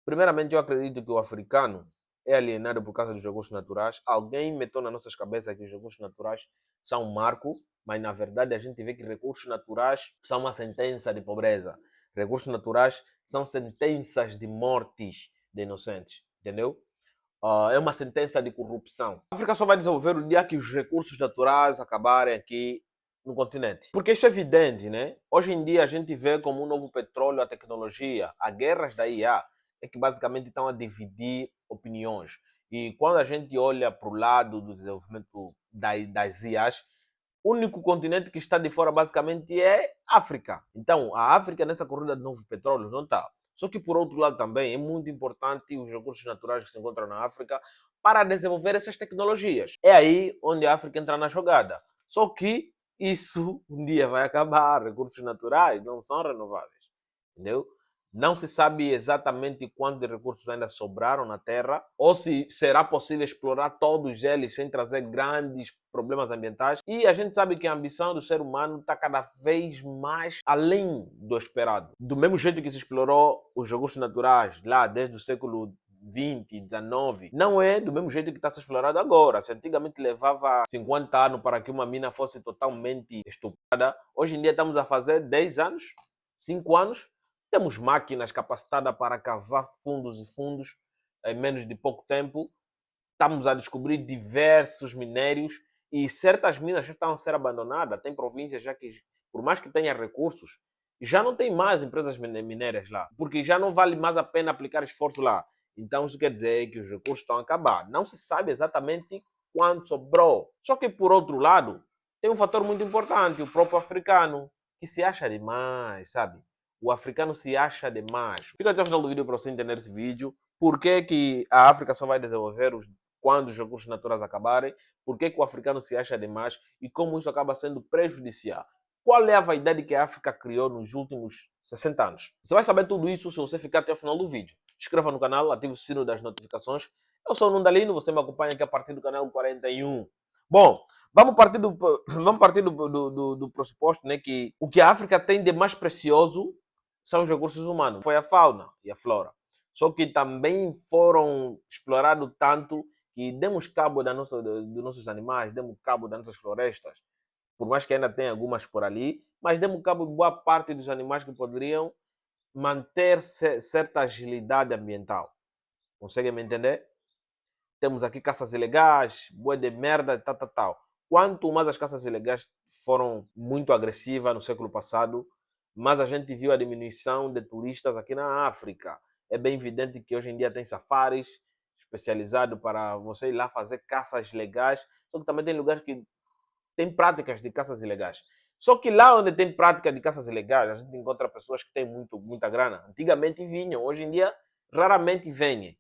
Primeiramente, eu acredito que o africano é alienado por causa dos recursos naturais. Alguém meteu nas nossas cabeças que os recursos naturais são um marco, mas na verdade a gente vê que recursos naturais são uma sentença de pobreza. Recursos naturais são sentenças de mortes de inocentes, entendeu? É uma sentença de corrupção. A África só vai desenvolver o dia que os recursos naturais acabarem aqui no continente. Porque isso é evidente, né? Hoje em dia a gente vê como um novo petróleo, a tecnologia, as guerras da IA, é que basicamente estão a dividir opiniões. E quando a gente olha para o lado do desenvolvimento das IAs, o único continente que está de fora basicamente é África. Então, a África nessa corrida de novo petróleo não está. Só que por outro lado também é muito importante os recursos naturais que se encontram na África para desenvolver essas tecnologias. É aí onde a África entra na jogada. Só que isso um dia vai acabar. Recursos naturais não são renováveis. Entendeu? Não se sabe exatamente quantos recursos ainda sobraram na Terra, ou se será possível explorar todos eles sem trazer grandes problemas ambientais. E a gente sabe que a ambição do ser humano está cada vez mais além do esperado. Do mesmo jeito que se explorou os recursos naturais lá desde o século 20, 19, não é do mesmo jeito que está a ser explorado agora. Se antigamente levava 50 anos para que uma mina fosse totalmente estuprada, hoje em dia estamos a fazer 10 anos, 5 anos. Temos máquinas capacitadas para cavar fundos e fundos em menos de pouco tempo. Estamos a descobrir diversos minérios e certas minas já estão a ser abandonadas. Tem províncias já que, por mais que tenha recursos, já não tem mais empresas minérias lá, porque já não vale mais a pena aplicar esforço lá. Então isso quer dizer que os recursos estão a acabar. Não se sabe exatamente quanto sobrou. Só que, por outro lado, tem um fator muito importante, o próprio africano, que se acha demais, sabe? O africano se acha demais. Fica até o final do vídeo para você entender esse vídeo. Por que, que a África só vai desenvolver quando os recursos naturais acabarem? Por que, que o africano se acha demais? E como isso acaba sendo prejudicial? Qual é a vaidade que a África criou nos últimos 60 anos? Você vai saber tudo isso se você ficar até o final do vídeo. Inscreva no canal, ative o sino das notificações. Eu sou o Nundalino, você me acompanha aqui a partir do canal 41. Bom, vamos partir do pressuposto, né, que o que a África tem de mais precioso são os recursos humanos. Foi a fauna e a flora. Só que também foram explorados tanto que demos cabo dos nossos animais, demos cabo das nossas florestas. Por mais que ainda tenha algumas por ali, mas demos cabo de boa parte dos animais que poderiam manter certa agilidade ambiental. Conseguem me entender? Temos aqui caças ilegais, boi de merda, tal. Quanto mais as caças ilegais foram muito agressivas no século passado, mas a gente viu a diminuição de turistas aqui na África. É bem evidente que hoje em dia tem safaris especializados para você ir lá fazer caças legais, só que também tem lugares que tem práticas de caças ilegais. Só que lá onde tem prática de caças ilegais, a gente encontra pessoas que têm muita grana. Antigamente vinham, hoje em dia raramente vêm.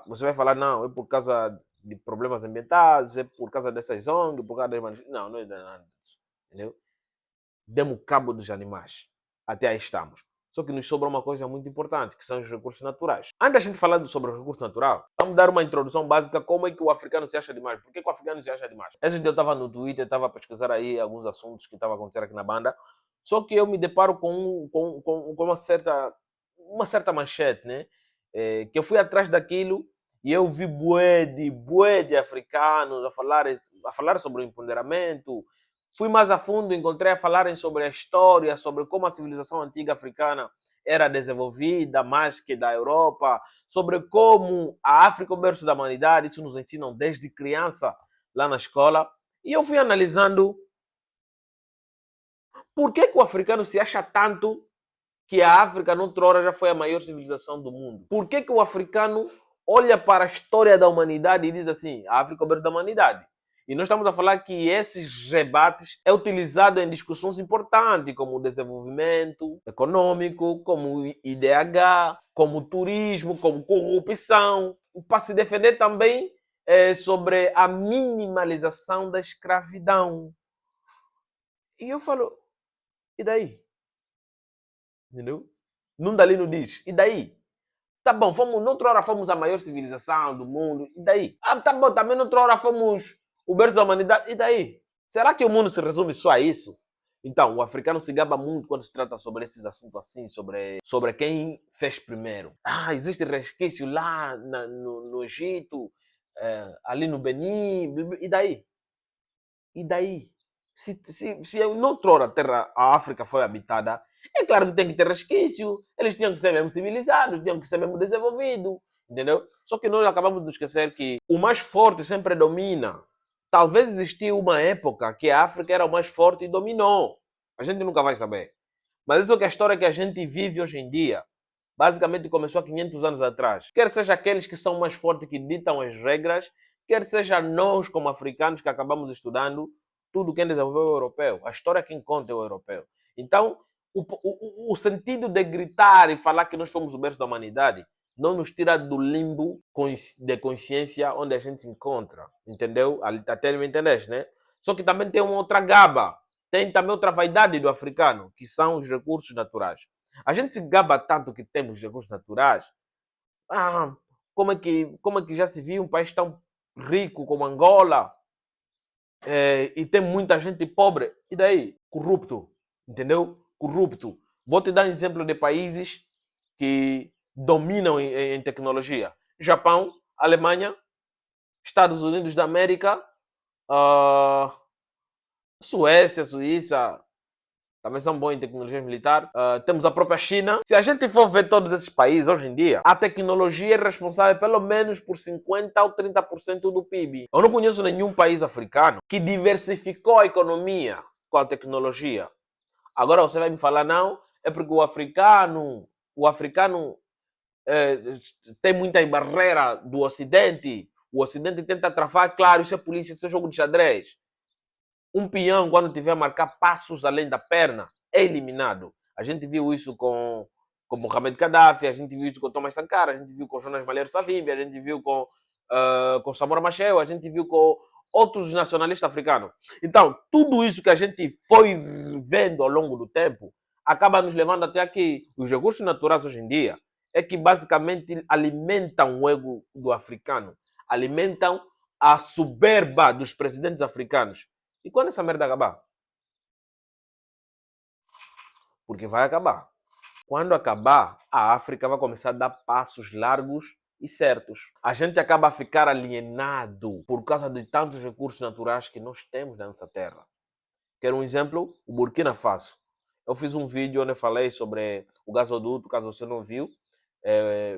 Você vai falar, não, é por causa de problemas ambientais, é por causa dessas ONG, por causa das manifestações. Não, não é nada disso. Entendeu? Demos cabo dos animais. Até aí estamos. Só que nos sobra uma coisa muito importante, que são os recursos naturais. Antes da gente falar sobre o recurso natural, vamos dar uma introdução básica como é que o africano se acha demais. Por que o africano se acha demais? Esse dia eu estava no Twitter, estava a pesquisar aí alguns assuntos que estavam acontecendo aqui na banda, só que eu me deparo com uma certa manchete, né? Que eu fui atrás daquilo e eu vi bué de africanos a falar sobre o empoderamento. Fui mais a fundo, encontrei a falarem sobre a história, sobre como a civilização antiga africana era desenvolvida mais que da Europa, sobre como a África é o berço da humanidade, isso nos ensinam desde criança lá na escola. E eu fui analisando por que o africano se acha tanto que a África, noutra hora, já foi a maior civilização do mundo. Por que o africano olha para a história da humanidade e diz assim, a África é o berço da humanidade? E nós estamos a falar que esses rebates é utilizado em discussões importantes, como o desenvolvimento econômico, como o IDH, como o turismo, como corrupção, para se defender também sobre a minimalização da escravidão. E eu falo, e daí? Entendeu? Nundalino diz, e daí? Tá bom, noutra hora fomos a maior civilização do mundo, e daí? Tá bom, também noutra hora fomos o berço da humanidade, e daí? Será que o mundo se resume só a isso? Então, o africano se gaba muito quando se trata sobre esses assuntos assim, sobre quem fez primeiro. Ah, existe resquício lá no Egito, ali no Benin, e daí? E daí? Se noutrora a África foi habitada, é claro que tem que ter resquício. Eles tinham que ser mesmo civilizados, tinham que ser mesmo desenvolvidos, entendeu? Só que nós acabamos de esquecer que o mais forte sempre domina. Talvez existiu uma época que a África era o mais forte e dominou. A gente nunca vai saber. Mas isso é a história que a gente vive hoje em dia. Basicamente começou há 500 anos atrás. Quer seja aqueles que são mais fortes que ditam as regras, quer seja nós como africanos que acabamos estudando, tudo quem desenvolveu é o europeu. A história quem conta é o europeu. Então, o sentido de gritar e falar que nós fomos o berço da humanidade não nos tira do limbo de consciência onde a gente se encontra. Entendeu? Até me entendeste, né? Só que também tem uma outra gaba. Tem também outra vaidade do africano, que são os recursos naturais. A gente se gaba tanto que temos recursos naturais. Ah, como é que já se viu um país tão rico como Angola e tem muita gente pobre? E daí? Corrupto. Entendeu? Corrupto. Vou te dar um exemplo de países que dominam em tecnologia: Japão, Alemanha, Estados Unidos da América, Suécia, Suíça, também são bons em tecnologia militar. Temos a própria China. Se a gente for ver todos esses países hoje em dia, a tecnologia é responsável pelo menos por 50% ou 30% do PIB. Eu não conheço nenhum país africano que diversificou a economia com a tecnologia. Agora você vai me falar, não, é porque o africano tem muita barreira do Ocidente. O Ocidente tenta travar, claro, isso é polícia, isso é jogo de xadrez. Um peão, quando tiver a marcar passos além da perna, é eliminado. A gente viu isso com Mohamed Gaddafi, a gente viu isso com Thomas Sankara, a gente viu com Jonas Malheiro Savimbi, a gente viu com Samora Machel, a gente viu com outros nacionalistas africanos. Então, tudo isso que a gente foi vendo ao longo do tempo acaba nos levando até aqui. Os recursos naturais hoje em dia é que basicamente alimentam o ego do africano, alimentam a soberba dos presidentes africanos. E quando essa merda acabar? Porque vai acabar. Quando acabar, a África vai começar a dar passos largos e certos. A gente acaba a ficar alienado por causa de tantos recursos naturais que nós temos na nossa terra. Quero um exemplo? O Burkina Faso. Eu fiz um vídeo onde eu falei sobre o gasoduto, caso você não viu.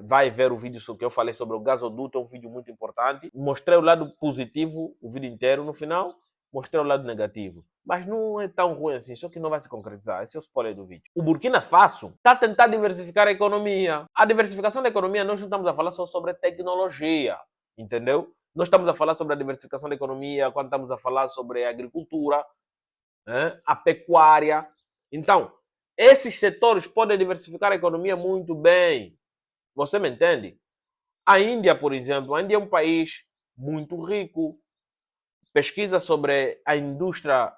Vai ver o vídeo que eu falei sobre o gasoduto, é um vídeo muito importante. Mostrei o lado positivo o vídeo inteiro. No final, mostrei o lado negativo. Mas não é tão ruim assim, só que não vai se concretizar. Esse é o spoiler do vídeo. O Burkina Faso está tentando diversificar a economia. A diversificação da economia, nós não estamos a falar só sobre tecnologia, entendeu? Nós estamos a falar sobre a diversificação da economia, quando estamos a falar sobre a agricultura, a pecuária. Então, esses setores podem diversificar a economia muito bem. Você me entende? A Índia, por exemplo, a Índia é um país muito rico. Pesquisa sobre a indústria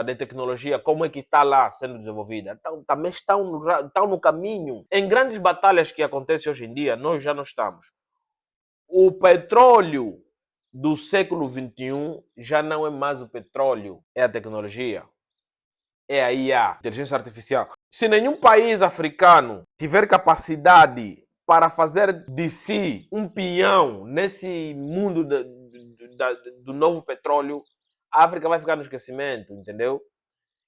de tecnologia, como é que está lá sendo desenvolvida. Então, também estão no caminho. Em grandes batalhas que acontecem hoje em dia, nós já não estamos. O petróleo do século XXI já não é mais o petróleo, é a tecnologia. É a IA, inteligência artificial. Se nenhum país africano tiver capacidade para fazer de si um peão nesse mundo do novo petróleo, a África vai ficar no esquecimento, entendeu?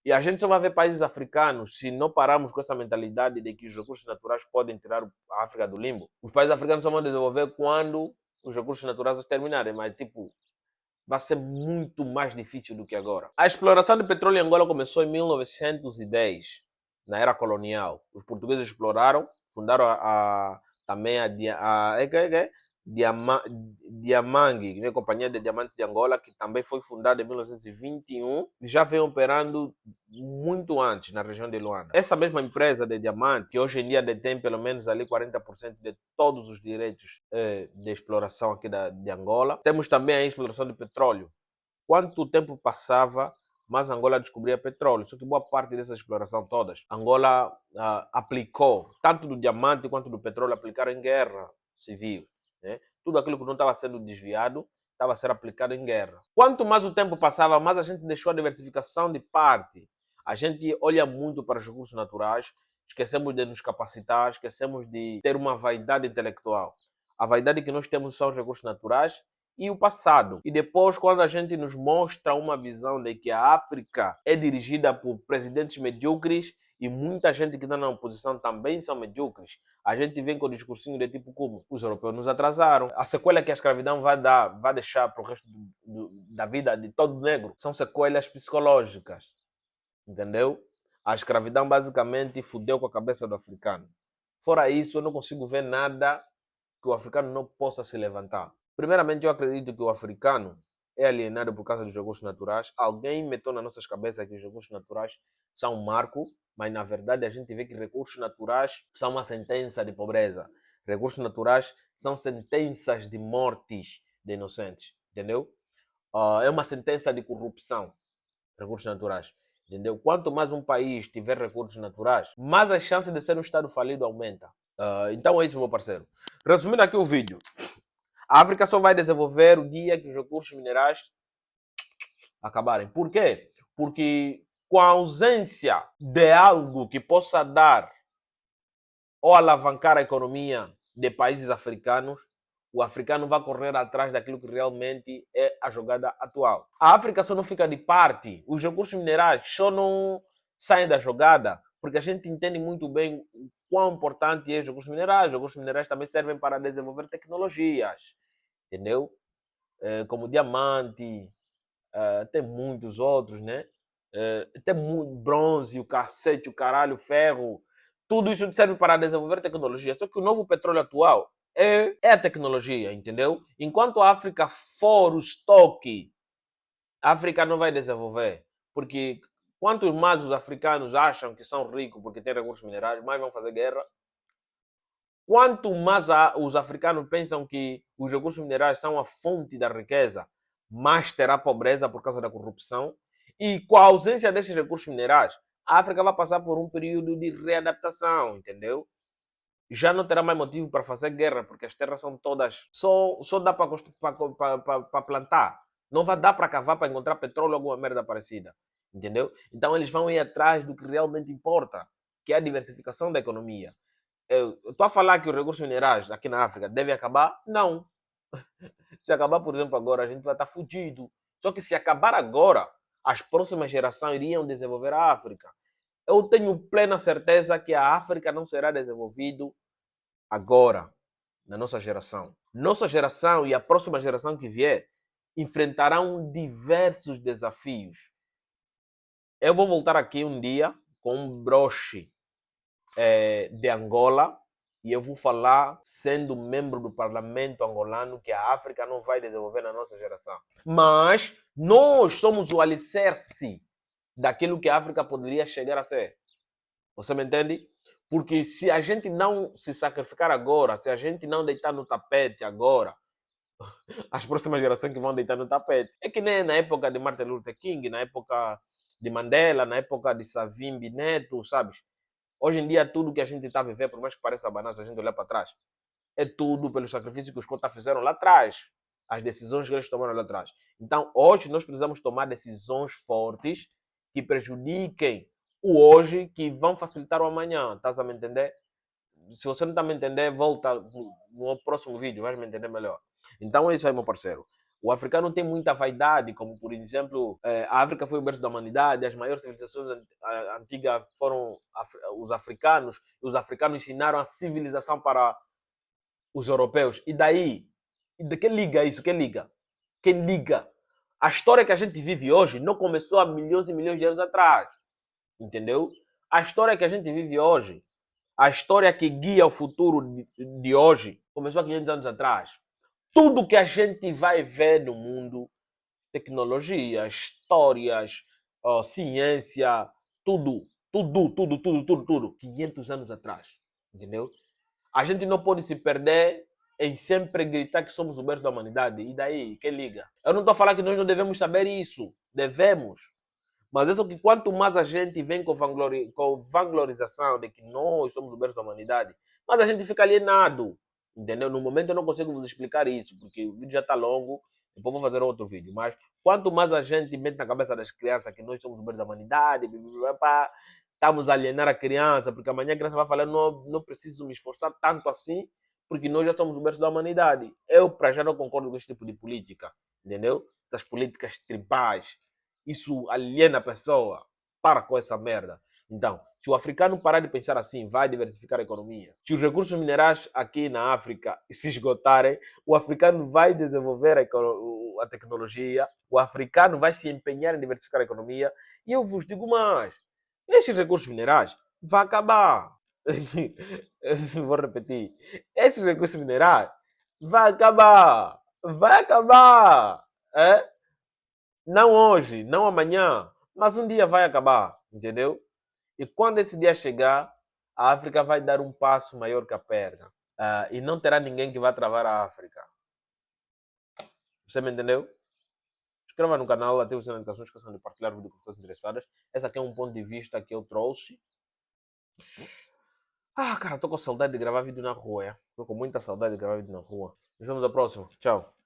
E a gente só vai ver países africanos se não pararmos com essa mentalidade de que os recursos naturais podem tirar a África do limbo. Os países africanos só vão desenvolver quando os recursos naturais terminarem, mas tipo, vai ser muito mais difícil do que agora. A exploração de petróleo em Angola começou em 1910, na era colonial. Os portugueses exploraram, fundaram também Diamangue, né, Companhia de Diamantes de Angola, que também foi fundada em 1921 e já vem operando muito antes na região de Luanda. Essa mesma empresa de diamante, que hoje em dia detém pelo menos ali 40% de todos os direitos de exploração aqui de Angola. Temos também a exploração de petróleo. Quanto tempo passava, mas Angola descobria petróleo. Só que boa parte dessa exploração todas, Angola aplicou, tanto do diamante quanto do petróleo, aplicaram em guerra civil. Né? Tudo aquilo que não estava sendo desviado estava a ser aplicado em guerra. Quanto mais o tempo passava, mais a gente deixou a diversificação de parte. A gente olha muito para os recursos naturais, esquecemos de nos capacitar, esquecemos de ter uma vaidade intelectual. A vaidade que nós temos são os recursos naturais e o passado. E depois, quando a gente nos mostra uma visão de que a África é dirigida por presidentes medíocres e muita gente que está na oposição também são medíocres, a gente vem com o discursinho de tipo como os europeus nos atrasaram. A sequela que a escravidão vai deixar para o resto da vida de todo negro são sequelas psicológicas. Entendeu? A escravidão basicamente fudeu com a cabeça do africano. Fora isso, eu não consigo ver nada que o africano não possa se levantar. Primeiramente, eu acredito que o africano é alienado por causa dos recursos naturais. Alguém meteu nas nossas cabeças que os recursos naturais são um marco, mas na verdade a gente vê que recursos naturais são uma sentença de pobreza. Recursos naturais são sentenças de mortes de inocentes, entendeu? É uma sentença de corrupção, recursos naturais. Entendeu? Quanto mais um país tiver recursos naturais, mais a chance de ser um Estado falido aumenta. Então é isso, meu parceiro. Resumindo aqui o vídeo. A África só vai desenvolver o dia que os recursos minerais acabarem. Por quê? Porque com a ausência de algo que possa dar ou alavancar a economia de países africanos, o africano vai correr atrás daquilo que realmente é a jogada atual. A África só não fica de parte, os recursos minerais só não saem da jogada, porque a gente entende muito bem o quão importante é os recursos minerais. Os recursos minerais também servem para desenvolver tecnologias, entendeu? Como diamante, tem muitos outros, né? Tem muito bronze, o cacete, o caralho, o ferro. Tudo isso serve para desenvolver tecnologia. Só que o novo petróleo atual é a tecnologia, entendeu? Enquanto a África for o estoque, a África não vai desenvolver. Porque quanto mais os africanos acham que são ricos porque têm recursos minerais, mais vão fazer guerra. Quanto mais os africanos pensam que os recursos minerais são a fonte da riqueza, mais terá pobreza por causa da corrupção. E com a ausência desses recursos minerais, a África vai passar por um período de readaptação, entendeu? Já não terá mais motivo para fazer guerra, porque as terras são todas. Só dá para plantar. Não vai dar para cavar para encontrar petróleo ou alguma merda parecida. Entendeu? Então eles vão ir atrás do que realmente importa, que é a diversificação da economia. Eu estou a falar que os recursos minerais aqui na África devem acabar? Não. Se acabar, por exemplo, agora, a gente vai estar fudido. Só que se acabar agora, as próximas gerações iriam desenvolver a África. Eu tenho plena certeza que a África não será desenvolvida agora, na nossa geração. Nossa geração e a próxima geração que vier enfrentarão diversos desafios. Eu vou voltar aqui um dia com um broche de Angola e eu vou falar, sendo membro do parlamento angolano, que a África não vai desenvolver na nossa geração. Mas nós somos o alicerce daquilo que a África poderia chegar a ser. Você me entende? Porque se a gente não se sacrificar agora, se a gente não deitar no tapete agora, as próximas gerações que vão deitar no tapete. É que nem na época de Martin Luther King, na época de Mandela, na época de Savimbi Neto, sabes? Hoje em dia, tudo que a gente está a viver, por mais que pareça banal, se a gente olhar para trás, é tudo pelo sacrifício que os cotas fizeram lá atrás. As decisões que eles tomaram lá atrás. Então, hoje, nós precisamos tomar decisões fortes que prejudiquem o hoje, que vão facilitar o amanhã. Estás a me entender? Se você não está a me entender, volta no próximo vídeo, vais me entender melhor. Então é isso aí, meu parceiro. O africano tem muita vaidade, como por exemplo, a África foi o berço da humanidade, as maiores civilizações antigas foram os africanos, e os africanos ensinaram a civilização para os europeus. E daí? Quem liga isso? Quem liga? Quem liga? A história que a gente vive hoje não começou há milhões e milhões de anos atrás. Entendeu? A história que a gente vive hoje, a história que guia o futuro de hoje, começou há 500 anos atrás. Tudo que a gente vai ver no mundo, tecnologia, histórias, ciência, tudo, 500 anos atrás, entendeu? A gente não pode se perder em sempre gritar que somos o berço da humanidade. E daí, quem liga? Eu não estou a falar que nós não devemos saber isso, devemos. Mas é só que quanto mais a gente vem com vanglorização de que nós somos o berço da humanidade, mais a gente fica alienado. Entendeu? No momento eu não consigo vos explicar isso, porque o vídeo já está longo. Depois vou fazer outro vídeo. Mas quanto mais a gente mete na cabeça das crianças que nós somos o berço da humanidade, estamos a alienar a criança, porque amanhã a criança vai falar, não, não preciso me esforçar tanto assim, porque nós já somos o berço da humanidade. Eu, para já, não concordo com esse tipo de política, entendeu? Essas políticas tribais. Isso aliena a pessoa. Para com essa merda. Então, se o africano parar de pensar assim, vai diversificar a economia. Se os recursos minerais aqui na África se esgotarem, o africano vai desenvolver a tecnologia, o africano vai se empenhar em diversificar a economia. E eu vos digo mais: esses recursos minerais vão acabar. Vou repetir: esses recursos minerais vão acabar. Vai acabar. É? Não hoje, não amanhã, mas um dia vai acabar, entendeu? E quando esse dia chegar, a África vai dar um passo maior que a perna. E não terá ninguém que vá travar a África. Você me entendeu? Inscreva no canal, ative as notificações, esqueçam de partilhar o vídeo com pessoas interessadas. Esse aqui é um ponto de vista que eu trouxe. Cara, tô com saudade de gravar vídeo na rua. Tô com muita saudade de gravar vídeo na rua. Nos vemos na próxima. Tchau.